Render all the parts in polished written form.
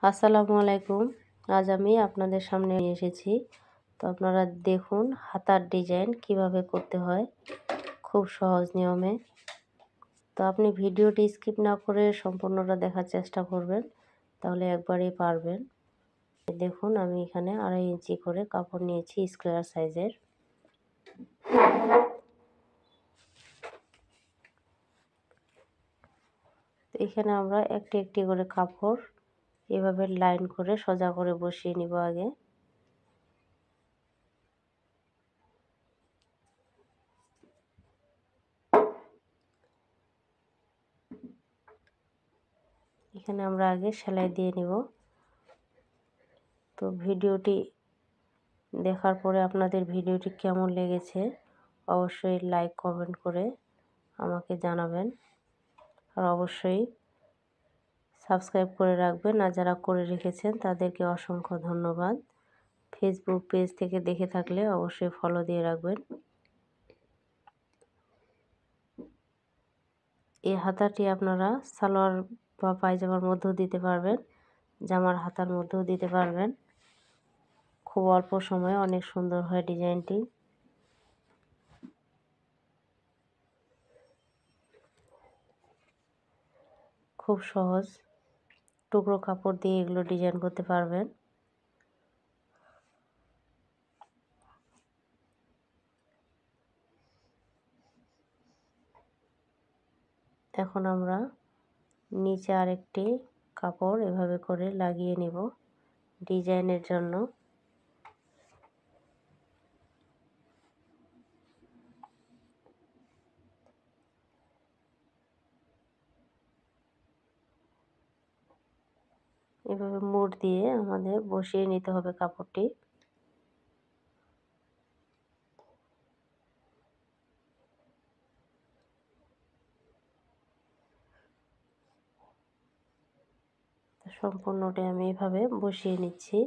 আসসালামু আলাইকুম। আজ আমি আপনাদের সামনে নিয়ে এসেছি। তো আপনারা দেখুন হাতার ডিজাইন কিভাবে করতে হয়, খুব সহজ নিয়মে। তো আপনি ভিডিওটি স্কিপ না করে সম্পূর্ণটা দেখার চেষ্টা করবেন, তাহলে একবারেই পারবেন। দেখুন আমি এখানে 2.5 ইঞ্চি করে কাপড় নিয়েছি স্কোয়ার সাইজের। তো এখানে আমরা একটি একটি করে কাপড় এভাবে লাইন করে সোজা করে বসিয়ে নিব আগে। এখানে আমরা আগে সেলাই দিয়ে নিব। তো ভিডিওটি দেখার পরে আপনাদের ভিডিওটি কেমন লেগেছে অবশ্যই লাইক কমেন্ট করে আমাকে জানাবেন, আর অবশ্যই সাবস্ক্রাইব করে রাখবেন। আর যারা করে রেখেছেন তাদেরকে অসংখ্য ধন্যবাদ। ফেসবুক পেজ থেকে দেখে থাকলে অবশ্যই ফলো দিয়ে রাখবেন। এই হাতাটি আপনারা সালোয়ার বা পায়জামার মধ্যেও দিতে পারবেন, জামার হাতার মধ্যেও দিতে পারবেন। খুব অল্প সময়ে অনেক সুন্দর হয় ডিজাইনটি। খুব সহজ, টুকরো কাপড় দিয়ে এগুলো ডিজাইন করতে পারবেন। এখন আমরা নিচে আরেকটি কাপড় এভাবে করে লাগিয়ে নিব ডিজাইনের জন্য। এভাবে মুড় দিয়ে আমাদের বসিয়ে নিতে হবে কাপড়টি। সম্পূর্ণটি আমি এভাবে বসিয়ে নিচ্ছি।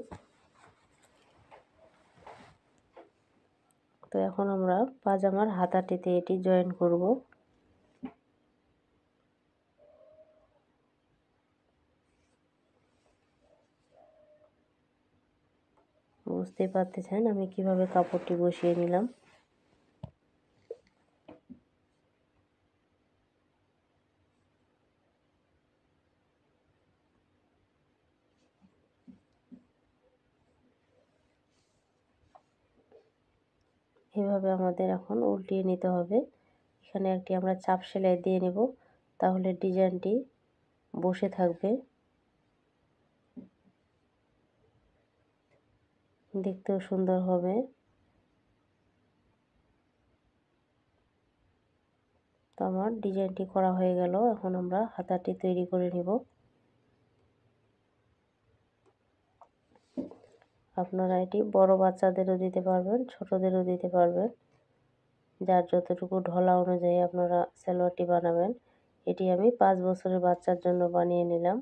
তো এখন আমরা পাজামার হাতাটিতে এটি জয়েন করব। বুঝতে পারতেছেন আমি কিভাবে কাপড়টি বসিয়ে নিলাম। এভাবে আমাদের এখন উল্টিয়ে নিতে হবে। এখানে একটি আমরা চাপ সেলাই দিয়ে নেব, তাহলে ডিজাইনটি বসে থাকবে, দেখতেও সুন্দর হবে। তো আমার ডিজাইনটি করা হয়ে গেল। এখন আমরা হাতাটি তৈরি করে নিব। আপনারা এটি বড় বাচ্চাদেরও দিতে পারবেন, ছোটদেরও দিতে পারবেন, যার যতটুকু ঢলা অনুযায়ী আপনারা সালোয়ারটি বানাবেন। এটি আমি 5 বছরের বাচ্চার জন্য বানিয়ে নিলাম।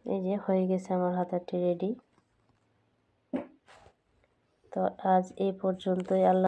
এই যে হয়ে গেছে আমার হাতাটি রেডি। তো আজ এই পর্যন্তই। আল্লাহ।